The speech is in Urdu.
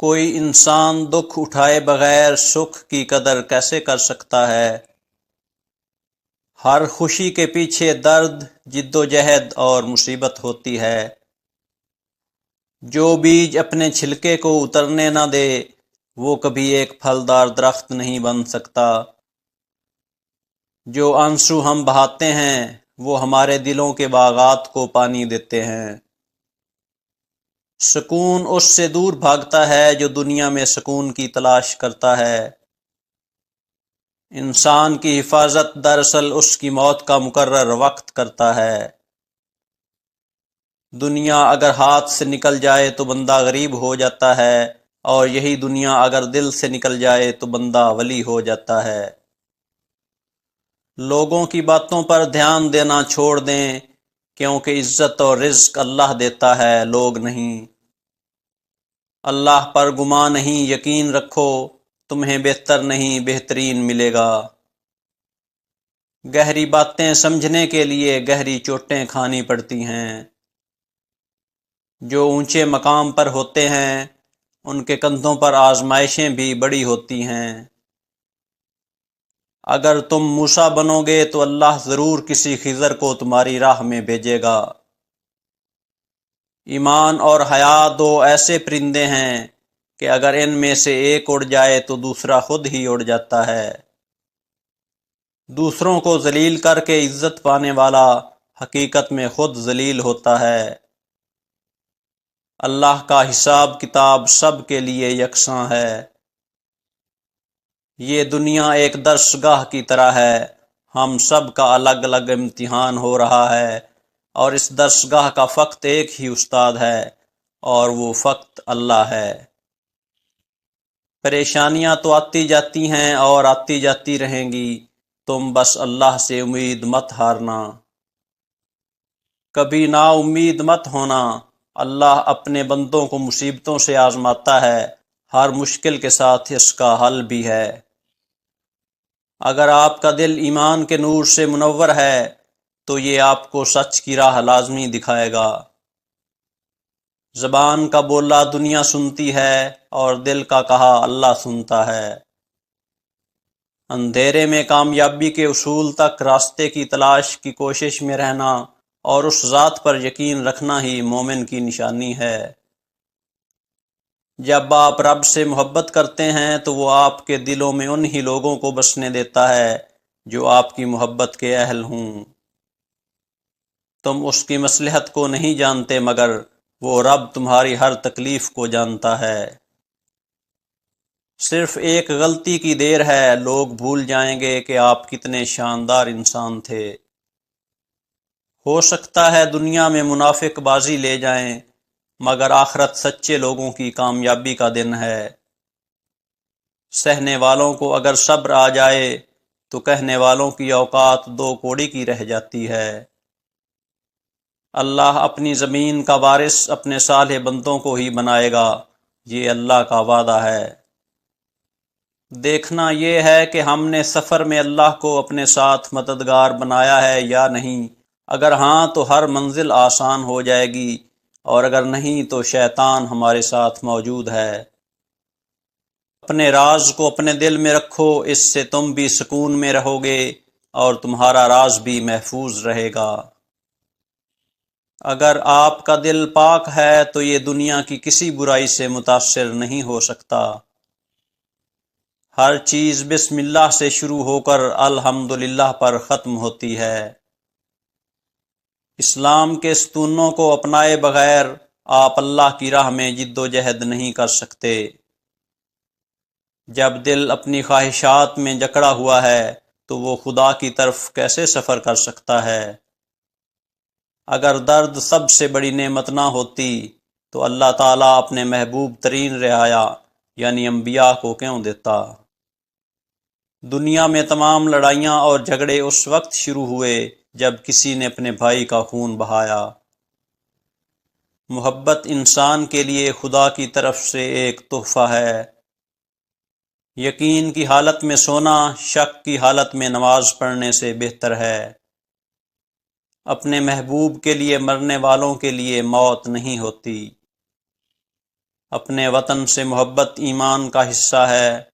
کوئی انسان دکھ اٹھائے بغیر سکھ کی قدر کیسے کر سکتا ہے؟ ہر خوشی کے پیچھے درد، جدوجہد اور مصیبت ہوتی ہے۔ جو بیج اپنے چھلکے کو اترنے نہ دے وہ کبھی ایک پھلدار درخت نہیں بن سکتا۔ جو آنسو ہم بہاتے ہیں وہ ہمارے دلوں کے باغات کو پانی دیتے ہیں۔ سکون اس سے دور بھاگتا ہے جو دنیا میں سکون کی تلاش کرتا ہے۔ انسان کی حفاظت دراصل اس کی موت کا مقرر وقت کرتا ہے۔ دنیا اگر ہاتھ سے نکل جائے تو بندہ غریب ہو جاتا ہے، اور یہی دنیا اگر دل سے نکل جائے تو بندہ ولی ہو جاتا ہے۔ لوگوں کی باتوں پر دھیان دینا چھوڑ دیں، کیونکہ عزت اور رزق اللہ دیتا ہے، لوگ نہیں۔ اللہ پر گمان نہیں، یقین رکھو، تمہیں بہتر نہیں بہترین ملے گا۔ گہری باتیں سمجھنے کے لیے گہری چوٹیں کھانی پڑتی ہیں۔ جو اونچے مقام پر ہوتے ہیں ان کے کندھوں پر آزمائشیں بھی بڑی ہوتی ہیں۔ اگر تم موسیٰ بنو گے تو اللہ ضرور کسی خضر کو تمہاری راہ میں بھیجے گا۔ ایمان اور حیا دو ایسے پرندے ہیں کہ اگر ان میں سے ایک اڑ جائے تو دوسرا خود ہی اڑ جاتا ہے۔ دوسروں کو ذلیل کر کے عزت پانے والا حقیقت میں خود ذلیل ہوتا ہے۔ اللہ کا حساب کتاب سب کے لیے یکساں ہے۔ یہ دنیا ایک درس گاہ کی طرح ہے، ہم سب کا الگ الگ امتحان ہو رہا ہے، اور اس درس گاہ کا فقط ایک ہی استاد ہے، اور وہ فقط اللہ ہے۔ پریشانیاں تو آتی جاتی ہیں اور آتی جاتی رہیں گی، تم بس اللہ سے امید مت ہارنا۔ کبھی نا امید مت ہونا، اللہ اپنے بندوں کو مصیبتوں سے آزماتا ہے، ہر مشکل کے ساتھ اس کا حل بھی ہے۔ اگر آپ کا دل ایمان کے نور سے منور ہے تو یہ آپ کو سچ کی راہ لازمی دکھائے گا۔ زبان کا بولا دنیا سنتی ہے اور دل کا کہا اللہ سنتا ہے۔ اندھیرے میں کامیابی کے اصول تک راستے کی تلاش کی کوشش میں رہنا اور اس ذات پر یقین رکھنا ہی مومن کی نشانی ہے۔ جب آپ رب سے محبت کرتے ہیں تو وہ آپ کے دلوں میں انہی لوگوں کو بسنے دیتا ہے جو آپ کی محبت کے اہل ہوں۔ تم اس کی مصلحت کو نہیں جانتے مگر وہ رب تمہاری ہر تکلیف کو جانتا ہے۔ صرف ایک غلطی کی دیر ہے، لوگ بھول جائیں گے کہ آپ کتنے شاندار انسان تھے۔ ہو سکتا ہے دنیا میں منافق بازی لے جائیں، مگر آخرت سچے لوگوں کی کامیابی کا دن ہے۔ سہنے والوں کو اگر صبر آ جائے تو کہنے والوں کی اوقات دو کوڑی کی رہ جاتی ہے۔ اللہ اپنی زمین کا وارث اپنے صالح بندوں کو ہی بنائے گا، یہ اللہ کا وعدہ ہے۔ دیکھنا یہ ہے کہ ہم نے سفر میں اللہ کو اپنے ساتھ مددگار بنایا ہے یا نہیں۔ اگر ہاں تو ہر منزل آسان ہو جائے گی، اور اگر نہیں تو شیطان ہمارے ساتھ موجود ہے۔ اپنے راز کو اپنے دل میں رکھو، اس سے تم بھی سکون میں رہو گے اور تمہارا راز بھی محفوظ رہے گا۔ اگر آپ کا دل پاک ہے تو یہ دنیا کی کسی برائی سے متاثر نہیں ہو سکتا۔ ہر چیز بسم اللہ سے شروع ہو کر الحمدللہ پر ختم ہوتی ہے۔ اسلام کے ستونوں کو اپنائے بغیر آپ اللہ کی راہ میں جد و جہد نہیں کر سکتے۔ جب دل اپنی خواہشات میں جکڑا ہوا ہے تو وہ خدا کی طرف کیسے سفر کر سکتا ہے؟ اگر درد سب سے بڑی نعمت نہ ہوتی تو اللہ تعالیٰ اپنے محبوب ترین رعایا یعنی انبیاء کو کیوں دیتا؟ دنیا میں تمام لڑائیاں اور جھگڑے اس وقت شروع ہوئے جب کسی نے اپنے بھائی کا خون بہایا۔ محبت انسان کے لیے خدا کی طرف سے ایک تحفہ ہے۔ یقین کی حالت میں سونا شک کی حالت میں نماز پڑھنے سے بہتر ہے۔ اپنے محبوب کے لیے مرنے والوں کے لیے موت نہیں ہوتی۔ اپنے وطن سے محبت ایمان کا حصہ ہے۔